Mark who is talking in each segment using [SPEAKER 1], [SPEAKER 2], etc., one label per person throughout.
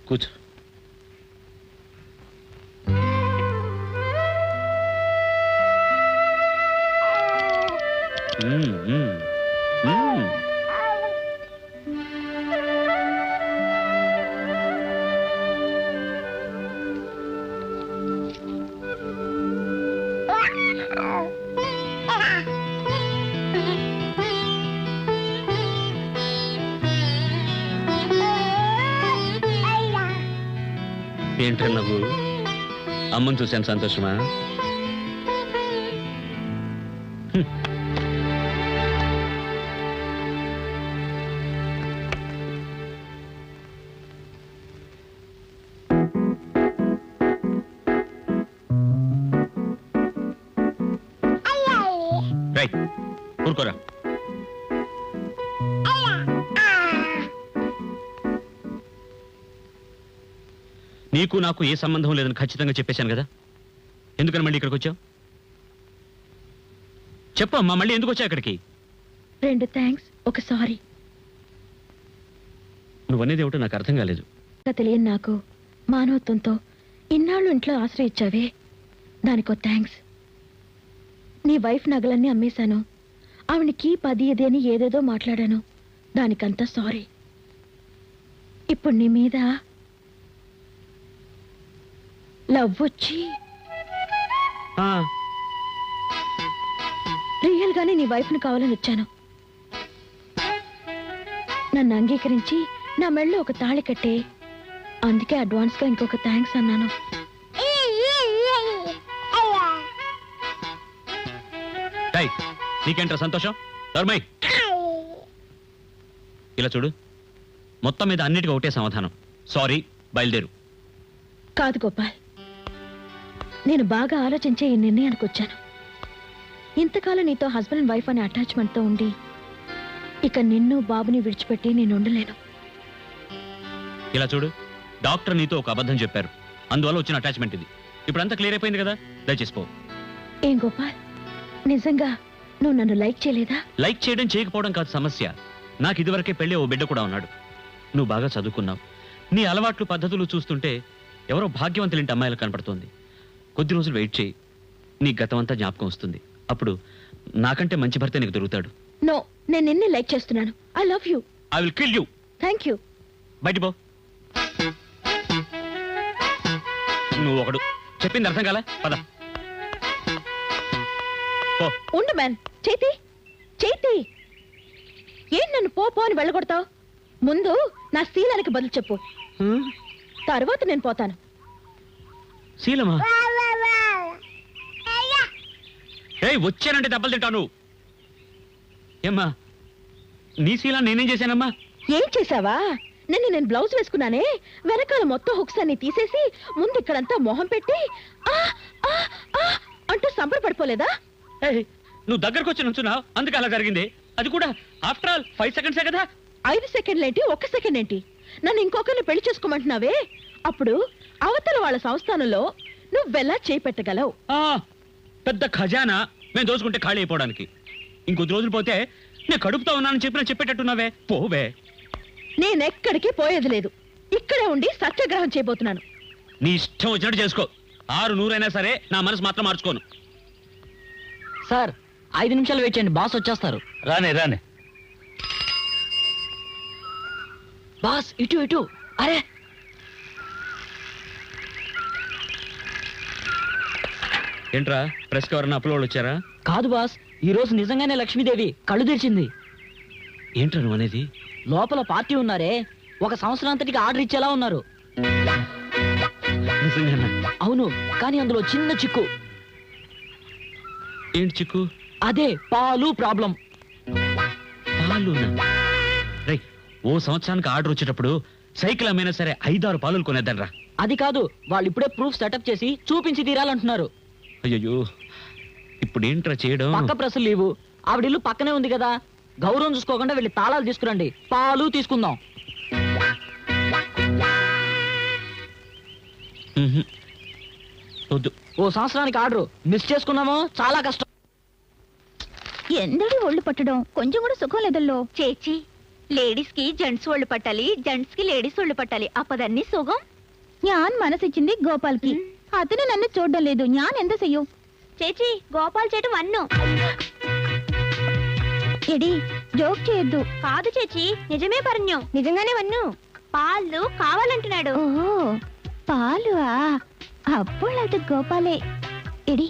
[SPEAKER 1] కూర్చో. ఏంట్రా నువ్వు? అమ్మని చూశాను సంతోషమా? ఊరుకోరా. నీకు నాకు ఏ సంబంధం లేదని ఖచ్చితంగా చెప్పేశాను కదా, ఎందుకని మళ్ళీ ఇక్కడికి వచ్చావు? చెప్పమ్మా, మళ్ళీ ఎందుకు వచ్చావు ఇక్కడికి?
[SPEAKER 2] 2 థ్యాంక్స్, ఒక సారీ.
[SPEAKER 1] నువ్వనేది ఏమిటో నాకు అర్థం కాలేదు.
[SPEAKER 2] తెలియని నాకు మానవత్వంతో ఇన్నాళ్ళు ఇంట్లో ఆశ్రయించావే, దానికో థ్యాంక్స్. నీ వైఫ్ నగలన్నీ అమ్మేశాను, ఆవిడకి 10 ఇది అని ఏదేదో మాట్లాడాను, దానికంతా సారీ. ఇప్పుడు నీ మీద లవ్ వచ్చి రియల్ గానే నీ వైఫ్ని కావాలని వచ్చాను. నన్ను అంగీకరించి నా మెళ్ళో ఒక తాళి కట్టే, అందుకే అడ్వాన్స్ గా ఇంకొక థ్యాంక్స్ అన్నాను.
[SPEAKER 1] నీకేంట్రా సంతోషం? ఇలా చూడు, మొత్తం మీద అన్నిటికీ ఒకటే సమాధానం, సారీ, బయలుదేరు.
[SPEAKER 2] కాదు గోపాల్, నేను బాగా ఆలోచించే ఈ నిర్ణయానికి వచ్చాను. ఇంతకాలం నీతో హస్బెండ్ అండ్ వైఫ్ అనే అటాచ్మెంట్తో ఉండి ఇక నిన్ను బాబుని విడిచిపెట్టి నేను ఉండలేను.
[SPEAKER 1] ఇలా చూడు, డాక్టర్ నీతో ఒక అబద్ధం చెప్పారు, అందువల్ల వచ్చిన అటాచ్మెంట్ ఇది. ఇప్పుడంతా క్లియర్ అయిపోయింది కదా, దయచేసి పో.
[SPEAKER 2] ఏం గోపాల్, నిజంగా నువ్వు నన్ను లైక్ చేయలేదా?
[SPEAKER 1] లైక్ చేయడం చేయకపోవడం కాదు సమస్య. నాకు ఇదివరకే పెళ్ళి ఓ బిడ్డ కూడా ఉన్నాడు. నువ్వు బాగా చదువుకున్నావు, నీ అలవాట్లు పద్ధతులు చూస్తుంటే ఎవరో భాగ్యవంతులింటి అమ్మాయిలు కనపడుతోంది. కొద్ది రోజులు వెయిట్ చేయి, నీ గతం అంతా జ్ఞాపకం వస్తుంది. అప్పుడు నాకంటే మంచి భర్త నీకు దొరుకుతాడు.
[SPEAKER 2] నో, నేను నిన్నే లైక్ చేస్తున్నాను. I love you.
[SPEAKER 1] I will kill you.
[SPEAKER 2] Thank you.
[SPEAKER 1] బయట పో. నువ్వు ఒకడు చెప్పింది అర్థం కాలే, పద.
[SPEAKER 2] ఉండు మ్యాన్. చేతి చేతి ఏం నన్ను పో పో అని వెళ్ళగొడతావు? ముందు నా శీలానికి బదులు చెప్పు, తర్వాత నేను పోతాను.
[SPEAKER 1] శీలమా? వచ్చానంటే దెబ్బలు తింటాను. ఏమ్మా, నీ శీలా నేనేం చేశానమ్మా?
[SPEAKER 2] ఏం చేశావా? నేను బ్లౌజ్ వేసుకున్నానే, వెనకాల మొత్తం హుక్స్ అన్ని తీసేసి ముందు ఇక్కడంతా మొహం పెట్టి అంటూ సంబరపడిపోలేదా?
[SPEAKER 1] నువ్వు దగ్గరకు వచ్చి నుంచున్నావు, అందుకే అలా జరిగింది. అది కూడా ఆఫ్టర్ ఆల్ 5 సెకండ్సే కదా.
[SPEAKER 2] 5 సెకండ్లేంటి, 1 సెకండ్ ఏంటి? నన్ను ఇంకొకరిని పెళ్లి చేసుకోమంటున్నావే, అప్పుడు అవతల వాళ్ళ సంస్థానంలో నువ్వెలా చేపెట్టగలవు?
[SPEAKER 1] పెద్ద ఖజానా మేము దోచుకుంటే ఖాళీ అయిపోవడానికి. ఇంకొద్ది రోజులు పోతే నేను కడుపుతా ఉన్నానని చెప్పేటట్టున్నావే, పోవే.
[SPEAKER 2] నేనెక్కడికి పోయేది లేదు, ఇక్కడే ఉండి సత్యాగ్రహం చేయబోతున్నాను.
[SPEAKER 1] నీ ఇష్టం వచ్చినట్టు చేసుకో, 600 అయినా సరే నా మనసు మాత్రం మార్చుకోను.
[SPEAKER 3] సార్ 5 నిమిషాలు వెయిట్ చేయండి, బాస్ వచ్చేస్తారు.
[SPEAKER 1] రానే రానే.
[SPEAKER 3] బాస్ ఇటు ఇటు. అరే
[SPEAKER 1] ఏంట్రా, ప్రెస్ ఎవరన్నా అప్లోడ్ వచ్చారా?
[SPEAKER 3] కాదు బాస్, ఈ రోజు నిజంగానే లక్ష్మీదేవి కళ్ళు తెరిచింది.
[SPEAKER 1] ఏంట్రా నువ్వు అనేది?
[SPEAKER 3] లోపల పార్టీ ఉన్నారే, 1 సంవత్సరాంతటికి ఆర్డర్ ఇచ్చేలా ఉన్నారు. అవును, కానీ అందులో చిన్న చిక్కు.
[SPEAKER 1] ఏంటి చిక్కు?
[SPEAKER 3] అదే పాలు ప్రాబ్లం.
[SPEAKER 1] ఓ సంవత్సరానికి ఆర్డర్ వచ్చేటప్పుడు సైకిల్ అమ్మైనా సరే 5-6 పాలు కొనేద్దాన్రా.
[SPEAKER 3] అది కాదు, వాళ్ళు ఇప్పుడే ప్రూఫ్ సెటప్ చేసి చూపించి తీరాలంటున్నారు.
[SPEAKER 1] అయ్యో, ఇప్పుడు ఏంట్రా చేయడం?
[SPEAKER 3] పక్క ప్రెస్సులు లేవు, ఆవిడిల్లు పక్కనే ఉంది కదా, గౌరవం చూసుకోకుండా వెళ్ళి తాళాలు తీసుకురండి, పాలు తీసుకుందాం.
[SPEAKER 1] వద్దు,
[SPEAKER 3] ఓ సంవత్సరానికి ఆర్డర్ మిస్ చేసుకున్నామో చాలా కష్టం.
[SPEAKER 2] ఎందడి ఒళ్ళు పట్టడం, కొంచెం కూడా సుఖం లేదల్లో. చేచి ലേഡീസ് కి ജെന്റ്സ് ఒళ్ళు పట్టాలి జెంట్స్ కి లేడీస్ ఒళ్ళు పట్టాలి అప్పదన్నీ സുഖം ഞാൻ മനസ്സിച്ചിంది ഗോപാൽకి అతను నన్ను చూడడం లేదు ഞാൻ എന്താ ചെയ്യും ചേച്ചി గోపాల్ ചേട്ടൻ വന്നു ఎడి జోక్ చేయొద్దు కాదు ചേച്ചി నిజమే പറഞ്ഞു నిజంగానే వన్ను పాలు కావాలంటున్నాడు ఓహో పాలు అప్పుడు అది గోపాలే ఎడి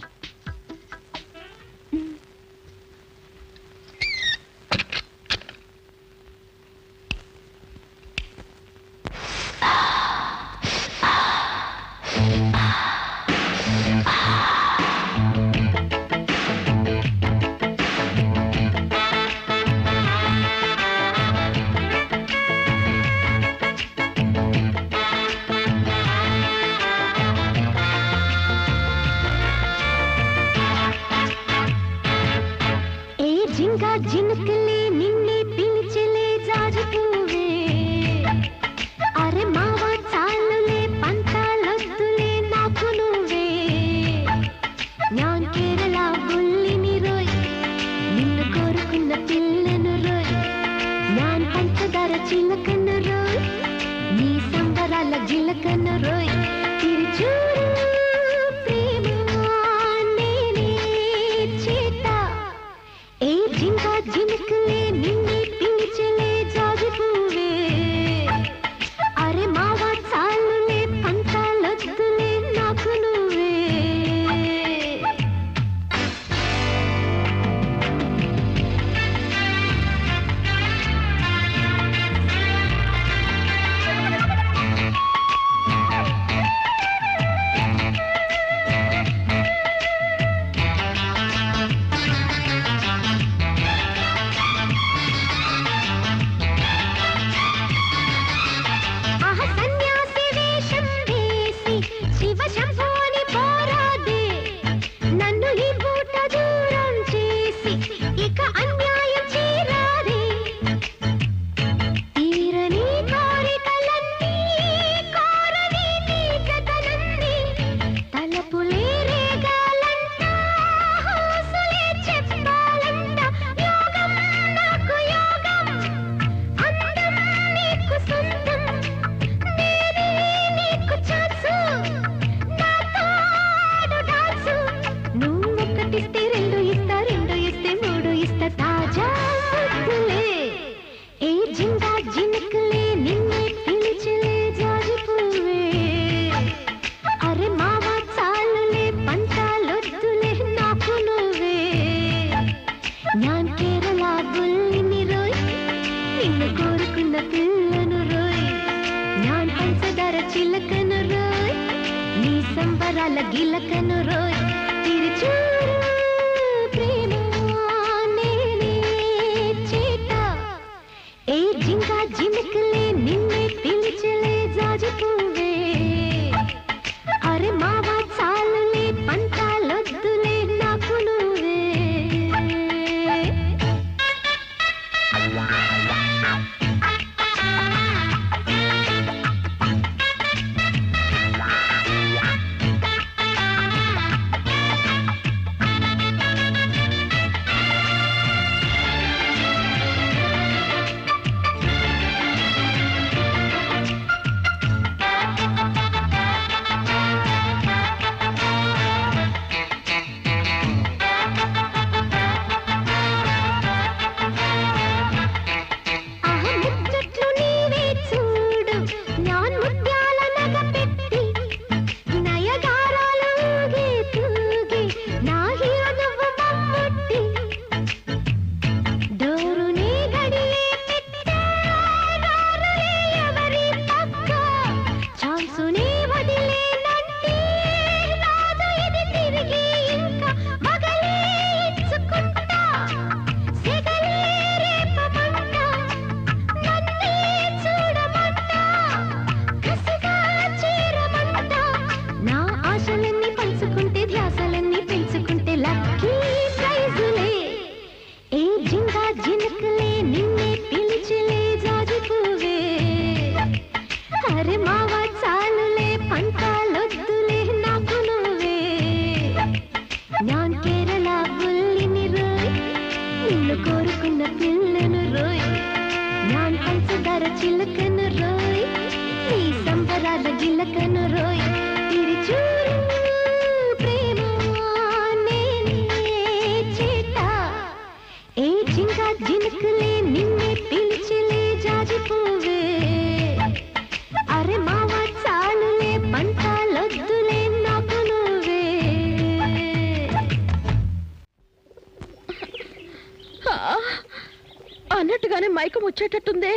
[SPEAKER 2] జినకలే నిన్నే పిలిచలే జాజిపూవే అరే మావా చాలులే పంతాలొద్దులే నాకు నువ్వే ഞാൻ കേരള బుల్లిని రోయ్ నిన్ను కోరుకున్న పిల్లను రోయ్ ഞാൻ పంచదార చిలకను రోయ్ నీ సంబరాల జిలకను రోయ్ తిరుచూరు ప్రేమ నేనే చేత ఏ జింక జినకలే నిన్నే పిలిచలే జాజిపూవే అరే మావా చాలులే పంతాలొద్దులే నాకు నువ్వే సన్యాసి వేషం వేసి శివ శంభోని పోరాదే నన్ను ఈ పూట దూరం చేసి ఇక అన్యాయం చేరాదే తీరని కోరికలన్నీ కోరని నీ జతలన్నీ తలపులే రేగాలంట హోసులే చెప్పాలంట యోగం నాకు యోగం అందం నీకు సొంతం నేనే నీకు ఛాన్సు నా తోడు డాన్సు నువ్వు ఒకటిస్తే రెండు ఇస్తా రెండు ఇస్తే మూడు ఇస్తా తాజా ముద్దులే ఏ జిందా జినకలే నిన్నే పిలిచలే జాజిపూవే అరే మావా చాలులే పంతాలొద్దులే నాకు నువ్వే ഞാൻ കേരള బుల్లిని రోయ్ నిన్ను కోరుకున్న పిల్లను రోయ్ ഞാൻ పంచదార చిలకను రోయ్ నీ సంబరాల గిలకను రోయ్ తిరుచూరు ప్రేమ నేనే చేత ఏ జింక జినకలే నిన్నే పిలిచలే జాజిపూవే అరే మావా చాలులే పంతాలొద్దులే నాకు నువ్వే బంగార చిలకను రోయ్ నీ సంబరాల జిలకను రోయ్ తిరిచూరు ప్రేమ నేనే చేట ఏ జింకా జినుకులే నిన్నే పిలిచిలే జాజి పువ్వే అరే మావా చాలులే పంటాలొద్దులే నాకు నువ్వే అన్నట్టుగానే మైకం వచ్చేటట్టుందే